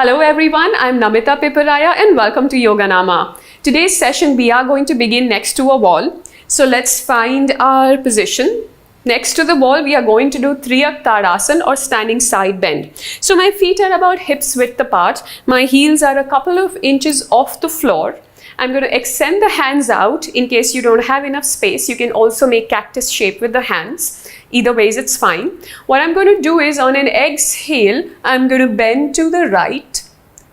Hello everyone, I'm Namita and welcome to Yoganama. Today's session we are going to begin next to a wall. So let's find our position. Next to the wall we are going to do Triyak Tadasana or standing side bend. So my feet are about hips width apart. My heels are a couple of inches off the floor. I'm going to extend the hands out. In case you don't have enough space, you can also make cactus shape with the hands. Either ways, it's fine. What I'm going to do is on an exhale, I'm going to bend to the right.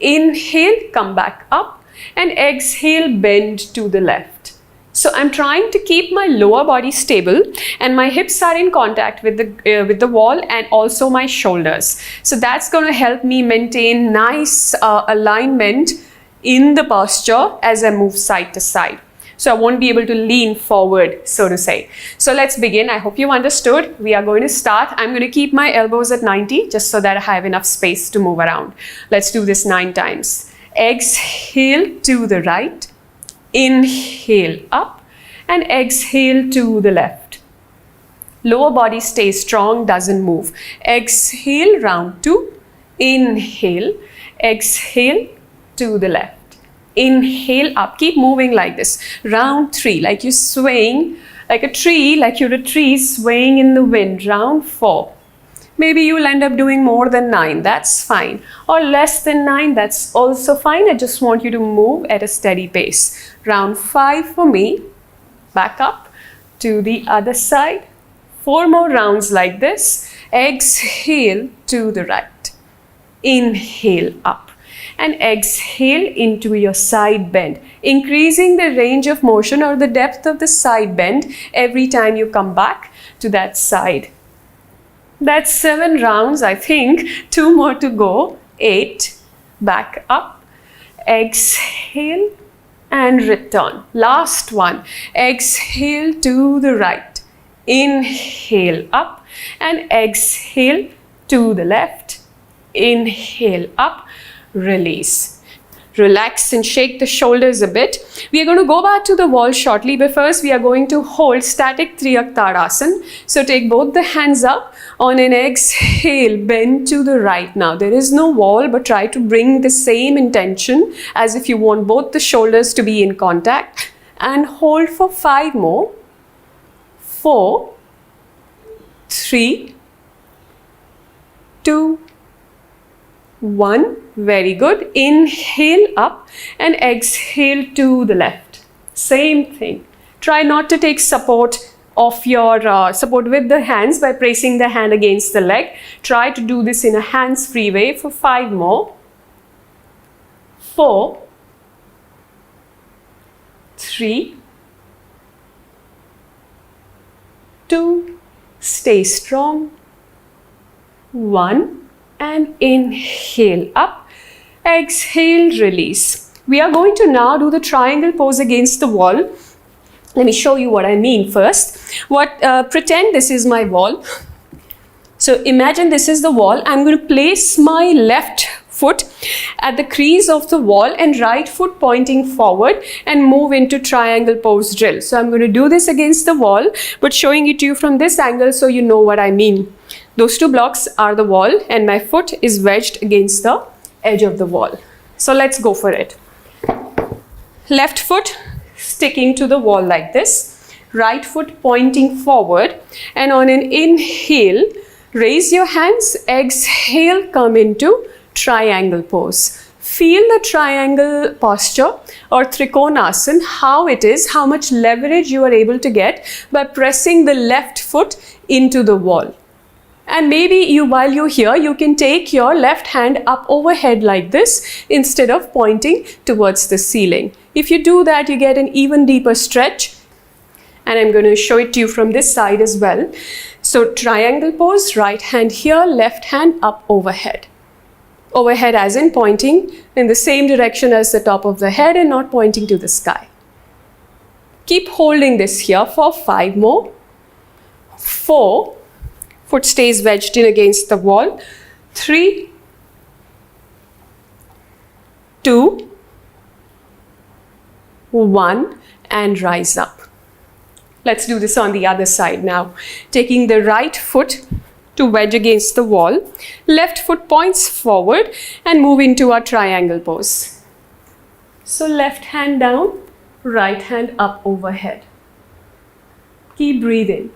Inhale, come back up, and exhale, bend to the left. So I'm trying to keep my lower body stable and my hips are in contact with the wall and also my shoulders. So that's going to help me maintain nice alignment in the posture as I move side to side. So I won't be able to lean forward, so to say. So let's begin. I hope you understood. We are going to start. I'm going to keep my elbows at 90 just so that I have enough space to move around. Let's do this 9 times. Exhale to the right. Inhale up and exhale to the left. Lower body stays strong, doesn't move. Exhale, round 2. Inhale, exhale to the left. Inhale up, keep moving like this. Round 3, like you're swaying like a tree, like you're a tree swaying in the wind. Round 4. Maybe you'll end up doing more than 9, that's fine. Or less than 9, that's also fine. I just want you to move at a steady pace. Round 5 for me. Back up to the other side. 4 more rounds like this. Exhale to the right. Inhale up. And exhale into your side bend, increasing the range of motion or the depth of the side bend every time you come back to that side. That's 7 rounds, I think. 2 more to go. 8. Back up. Exhale and return. Last one. Exhale to the right. Inhale up and exhale to the left. Inhale up. Release. Relax and shake the shoulders a bit. We are going to go back to the wall shortly, but first we are going to hold static Triyak Tadasana. So take both the hands up. On an exhale, bend to the right. Now there is no wall, but try to bring the same intention as if you want both the shoulders to be in contact. And hold for 5 more. 4, 3, 2, 1. Very good. Inhale up and exhale to the left. Same thing. Try not to take support of your support with the hands by placing the hand against the leg. Try to do this in a hands-free way for 5 more. 4, 3, 2. Stay strong. 1. And inhale up, exhale, release. We are going to now do the triangle pose against the wall. Let me show you what I mean first. Pretend this is my wall. So imagine this is the wall. I'm going to place my left foot at the crease of the wall and right foot pointing forward and move into triangle pose drill. So I'm going to do this against the wall, but showing it to you from this angle so you know what I mean. Those 2 blocks are the wall and my foot is wedged against the edge of the wall. So let's go for it. Left foot sticking to the wall like this. Right foot pointing forward. And on an inhale, raise your hands. Exhale, come into triangle pose. Feel the triangle posture or Trikonasana, how it is, how much leverage you are able to get by pressing the left foot into the wall. And maybe while you're here, you can take your left hand up overhead like this instead of pointing towards the ceiling. If you do that, you get an even deeper stretch. And I'm going to show it to you from this side as well. So triangle pose, right hand here, left hand up overhead. Overhead as in pointing in the same direction as the top of the head and not pointing to the sky. Keep holding this here for 5 more. 4. Foot stays wedged in against the wall. 3, 2, 1 and rise up. Let's do this on the other side now. Taking the right foot to wedge against the wall. Left foot points forward and move into our triangle pose. So left hand down, right hand up overhead. Keep breathing.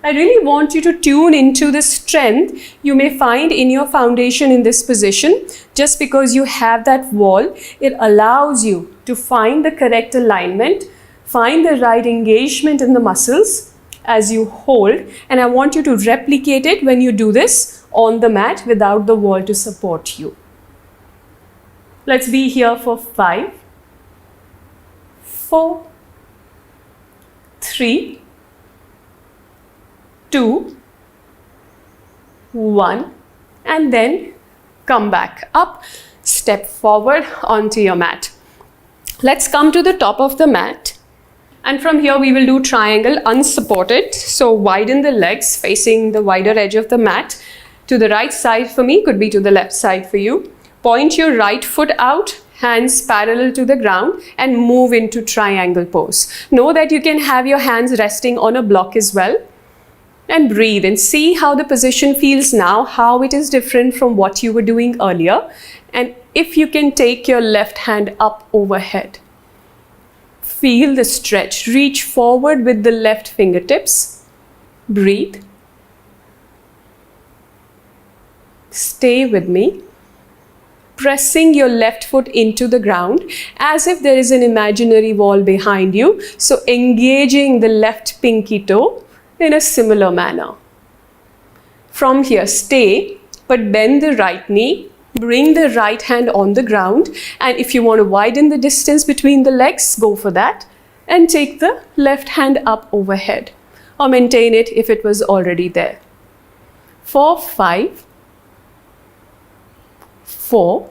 I really want you to tune into the strength you may find in your foundation in this position. Just because you have that wall, it allows you to find the correct alignment, find the right engagement in the muscles as you hold, and I want you to replicate it when you do this on the mat without the wall to support you. Let's be here for 5, 4, 3, 2, 1, and then come back up, step forward onto your mat. Let's come to the top of the mat, and from here we will do triangle unsupported. So widen the legs facing the wider edge of the mat. To the right side for me, could be to the left side for you. Point your right foot out, hands parallel to the ground, and move into triangle pose. Know that you can have your hands resting on a block as well. And breathe and see how the position feels now, how it is different from what you were doing earlier. And if you can take your left hand up overhead. Feel the stretch. Reach forward with the left fingertips. Breathe. Stay with me. Pressing your left foot into the ground as if there is an imaginary wall behind you. So engaging the left pinky toe in a similar manner. From here, stay, but bend the right knee, bring the right hand on the ground, and if you want to widen the distance between the legs, go for that, and take the left hand up overhead, or maintain it if it was already there. For 5, 4,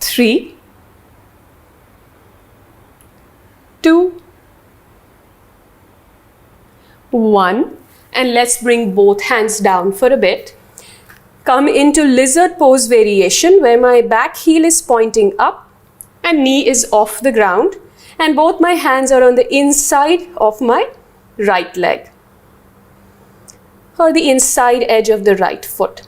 3, 2, 1, and let's bring both hands down for a bit. Come into lizard pose variation where my back heel is pointing up and knee is off the ground, and both my hands are on the inside of my right leg or the inside edge of the right foot.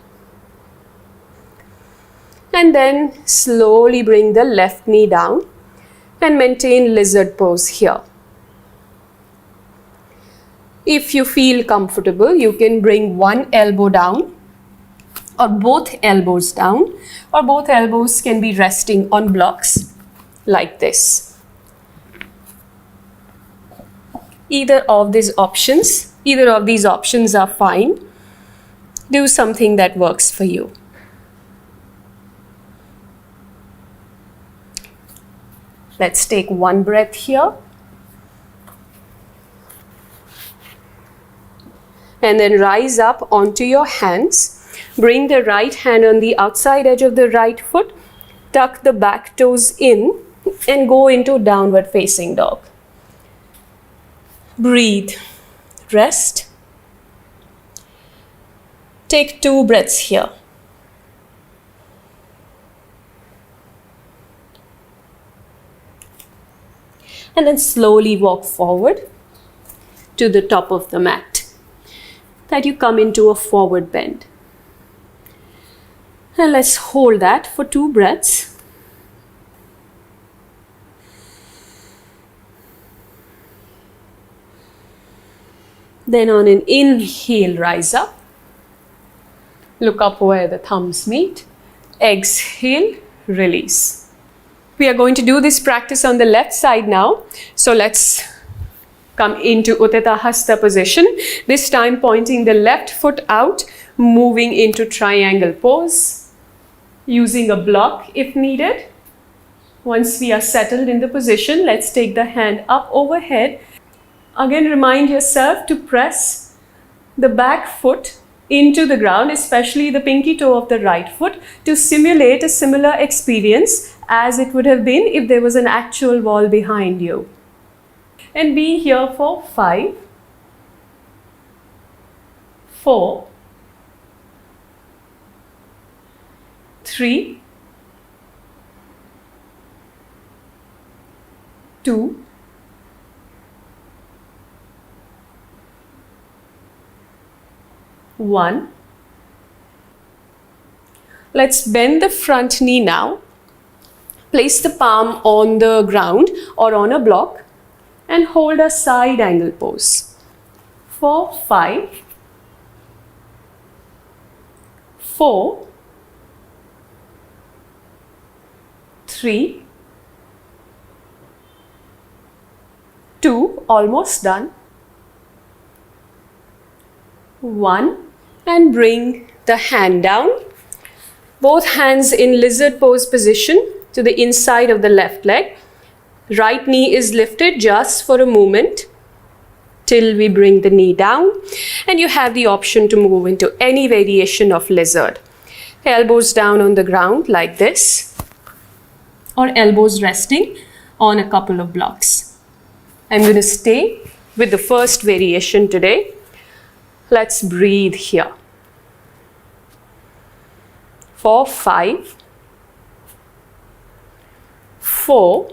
And then slowly bring the left knee down and maintain lizard pose here. If you feel comfortable, you can bring one elbow down or both elbows down, or both elbows can be resting on blocks like this. Either of these options are fine. Do something that works for you. Let's take one breath here. And then rise up onto your hands. Bring the right hand on the outside edge of the right foot. Tuck the back toes in and go into downward facing dog. Breathe. Rest. Take 2 breaths here. And then slowly walk forward to the top of the mat. That you come into a forward bend. And let's hold that for 2 breaths. Then on an inhale, rise up. Look up where the thumbs meet. Exhale, release. We are going to do this practice on the left side now. So let's come into Uttita Hasta position. This time pointing the left foot out, moving into triangle pose, using a block if needed. Once we are settled in the position, let's take the hand up overhead. Again, remind yourself to press the back foot into the ground, especially the pinky toe of the right foot, to simulate a similar experience as it would have been if there was an actual wall behind you. And be here for 5, 4, 3, 2, 1. Let's bend the front knee now. Place the palm on the ground or on a block and hold a side angle pose. 4, 5, 4, 3, 2, almost done, 1, and bring the hand down. Both hands in lizard pose position to the inside of the left leg. Right knee is lifted just for a moment till we bring the knee down, and you have the option to move into any variation of lizard. Elbows down on the ground like this, or elbows resting on a couple of blocks. I'm going to stay with the first variation today. Let's breathe here. 4, 5, 4.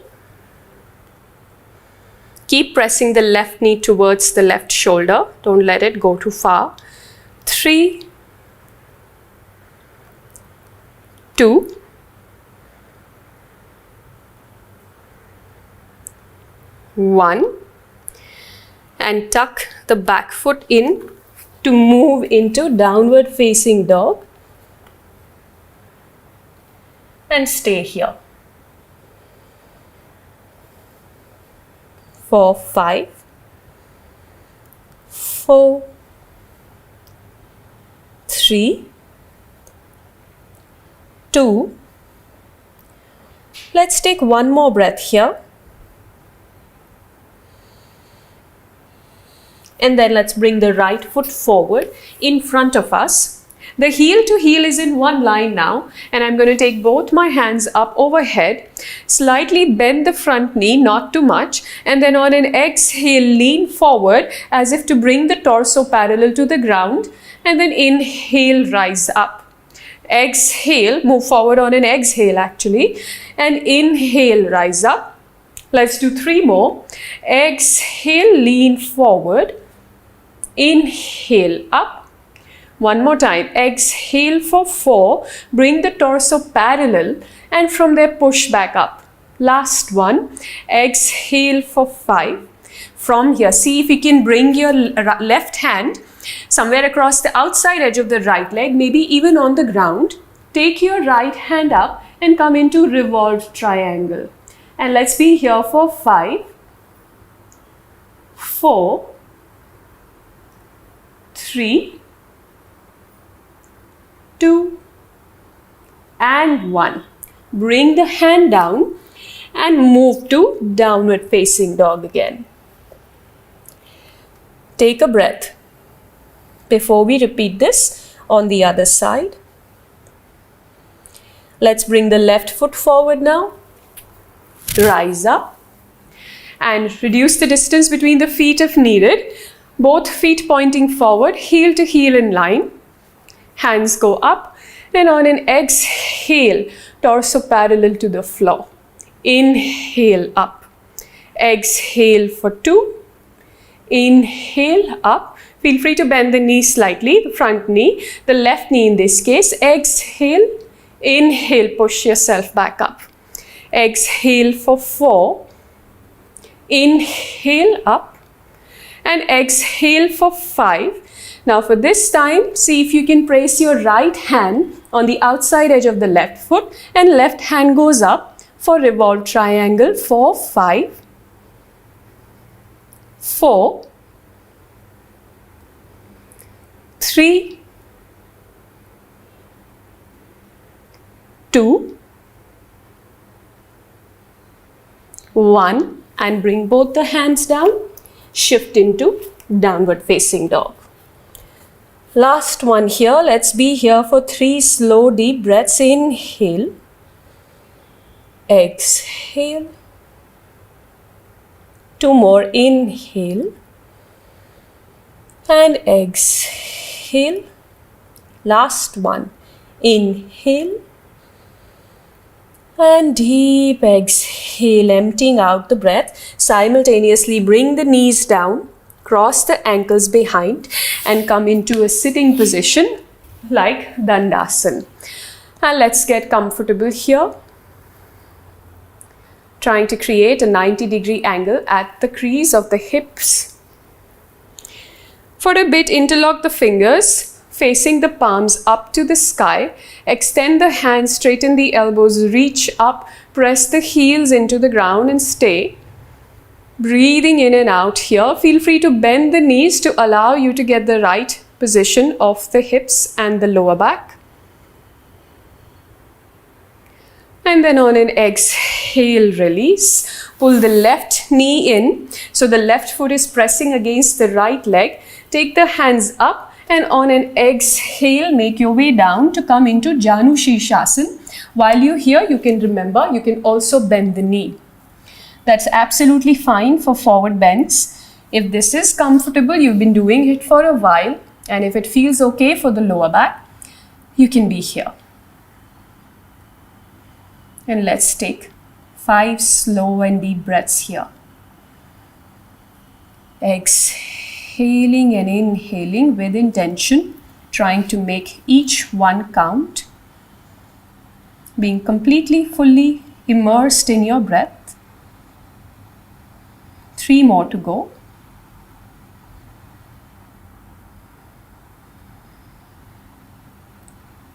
Keep pressing the left knee towards the left shoulder. Don't let it go too far. 3, 2, 1, and tuck the back foot in to move into downward facing dog and stay here. 4, 5, 4, 3, 2. Let's take one more breath here. And then let's bring the right foot forward in front of us. The heel to heel is in one line now, and I'm going to take both my hands up overhead, slightly bend the front knee, not too much, and then on an exhale, lean forward as if to bring the torso parallel to the ground, and then inhale, rise up. Exhale, move forward on an exhale actually, and inhale, rise up. Let's do 3 more. Exhale, lean forward. Inhale, up. One more time. Exhale for 4. Bring the torso parallel and from there push back up. Last one. Exhale for 5. From here, see if you can bring your left hand somewhere across the outside edge of the right leg, maybe even on the ground. Take your right hand up and come into revolved triangle. And let's be here for 5, 4, 3, 2, and 1. Bring the hand down and move to downward facing dog again. Take a breath before we repeat this on the other side. Let's bring the left foot forward now. Rise up and reduce the distance between the feet if needed. Both feet pointing forward, heel to heel in line. Hands go up, and on an exhale, torso parallel to the floor. Inhale up. Exhale for 2. Inhale up. Feel free to bend the knee slightly, the front knee, the left knee in this case. Exhale. Inhale, push yourself back up. Exhale for 4. Inhale up. And exhale for 5. Now for this time, see if you can place your right hand on the outside edge of the left foot and left hand goes up for revolved triangle. 4, 5, 4, 3, 2, 1, and bring both the hands down. Shift into downward facing dog. Last one here. Let's be here for 3 slow deep breaths. Inhale. Exhale. 2 more. Inhale. And exhale. Last one. Inhale. And deep exhale, emptying out the breath. Simultaneously bring the knees down. Cross the ankles behind and come into a sitting position like Dandasana. And let's get comfortable here. Trying to create a 90-degree angle at the crease of the hips. For a bit, interlock the fingers, facing the palms up to the sky. Extend the hands, straighten the elbows, reach up, press the heels into the ground and stay. Breathing in and out here. Feel free to bend the knees to allow you to get the right position of the hips and the lower back. And then on an exhale, release. Pull the left knee in. So the left foot is pressing against the right leg. Take the hands up and on an exhale, make your way down to come into Janu Shirshasana. While you're here, you can remember, you can also bend the knee. That's absolutely fine for forward bends. If this is comfortable, you've been doing it for a while, and if it feels okay for the lower back, you can be here. And let's take 5 slow and deep breaths here. Exhaling and inhaling with intention, trying to make each one count. Being completely, fully immersed in your breath. 3 more to go.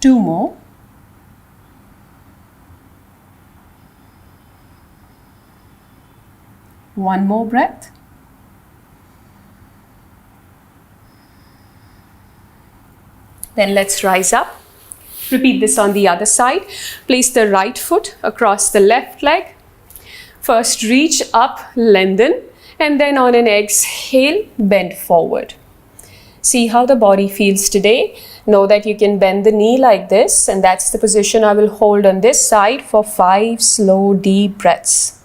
Two more. One more breath. Then let's rise up. Repeat this on the other side. Place the right foot across the left leg. First reach up, lengthen, and then on an exhale, bend forward. See how the body feels today. Know that you can bend the knee like this, and that's the position I will hold on this side for 5 slow, deep breaths.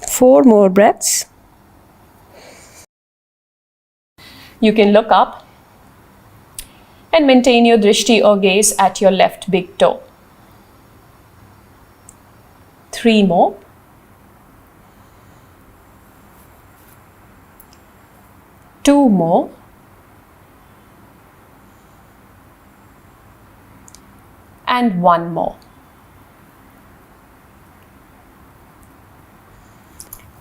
Four more breaths. You can look up and maintain your drishti or gaze at your left big toe. 3 more. Two more. And 1 more.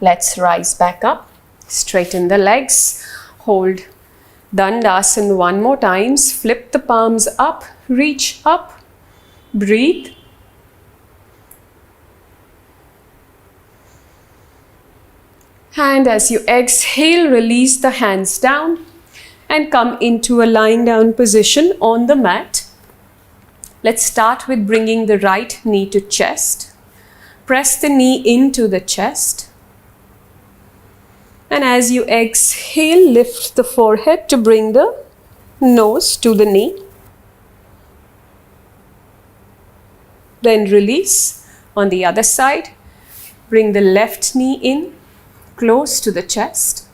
Let's rise back up. Straighten the legs. Hold Dandasana 1 more times. Flip the palms up. Reach up. Breathe. And as you exhale, release the hands down and come into a lying down position on the mat. Let's start with bringing the right knee to chest. Press the knee into the chest. And as you exhale, lift the forehead to bring the nose to the knee. Then release on the other side. Bring the left knee in, close to the chest.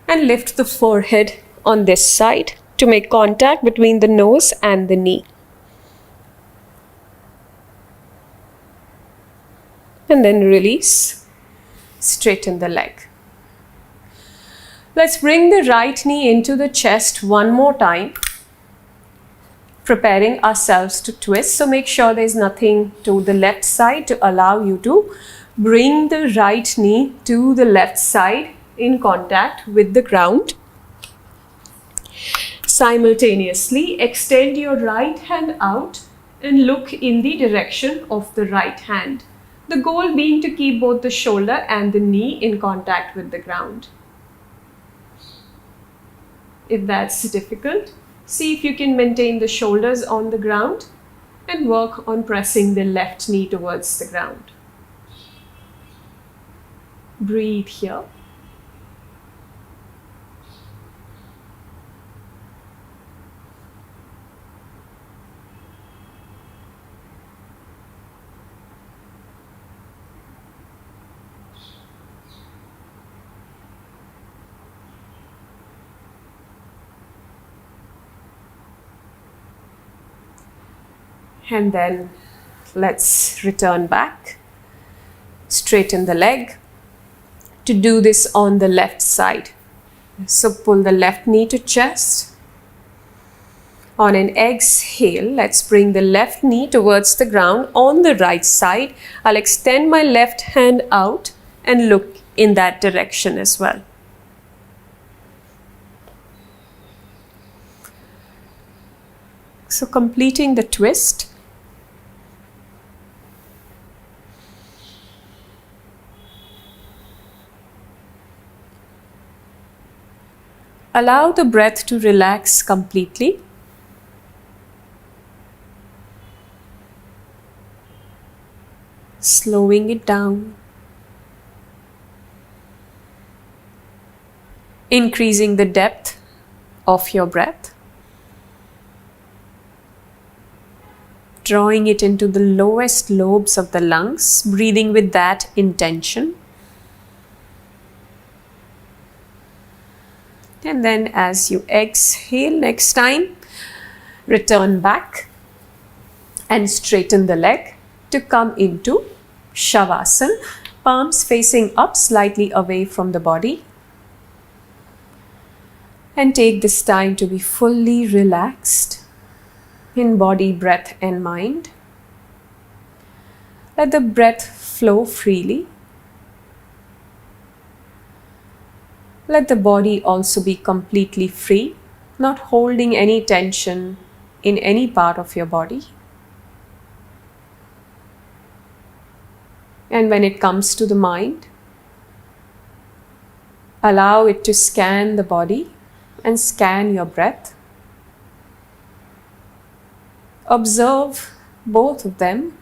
And lift the forehead on this side to make contact between the nose and the knee. And then release. Straighten the leg. Let's bring the right knee into the chest 1 more time. Preparing ourselves to twist. So make sure there's nothing to the left side to allow you to bring the right knee to the left side in contact with the ground. Simultaneously, extend your right hand out and look in the direction of the right hand. The goal being to keep both the shoulder and the knee in contact with the ground. If that's difficult, see if you can maintain the shoulders on the ground and work on pressing the left knee towards the ground. Breathe here. And then let's return back. Straighten the leg. To do this on the left side. So pull the left knee to chest. On an exhale, let's bring the left knee towards the ground on the right side. I'll extend my left hand out and look in that direction as well. So completing the twist. Allow the breath to relax completely. Slowing it down. Increasing the depth of your breath. Drawing it into the lowest lobes of the lungs, breathing with that intention. And then as you exhale next time, return back and straighten the leg to come into Shavasana. Palms facing up, slightly away from the body. And take this time to be fully relaxed in body, breath and mind. Let the breath flow freely. Let the body also be completely free, not holding any tension in any part of your body. And when it comes to the mind, allow it to scan the body and scan your breath. Observe both of them.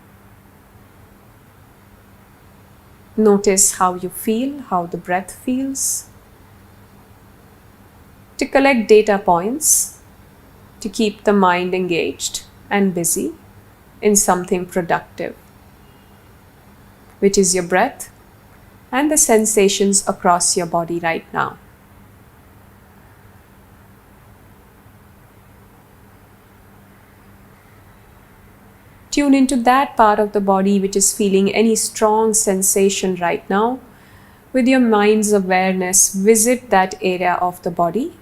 Notice how you feel, how the breath feels. To collect data points, to keep the mind engaged and busy in something productive, which is your breath and the sensations across your body right now. Tune into that part of the body which is feeling any strong sensation right now. With your mind's awareness, visit that area of the body,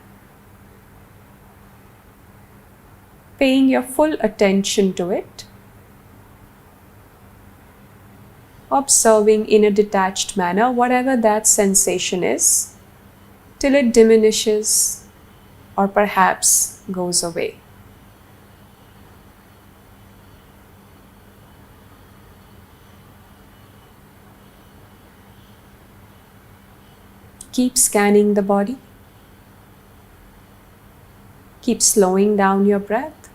paying your full attention to it, observing in a detached manner whatever that sensation is, till it diminishes or perhaps goes away. Keep scanning the body. Keep slowing down your breath.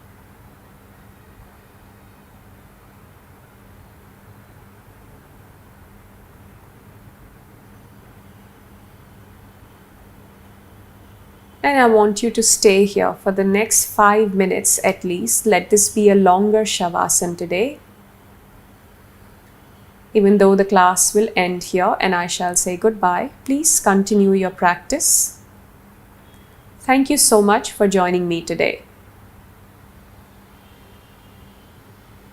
And I want you to stay here for the next 5 minutes at least. Let this be a longer Shavasana today. Even though the class will end here and I shall say goodbye, please continue your practice. Thank you so much for joining me today.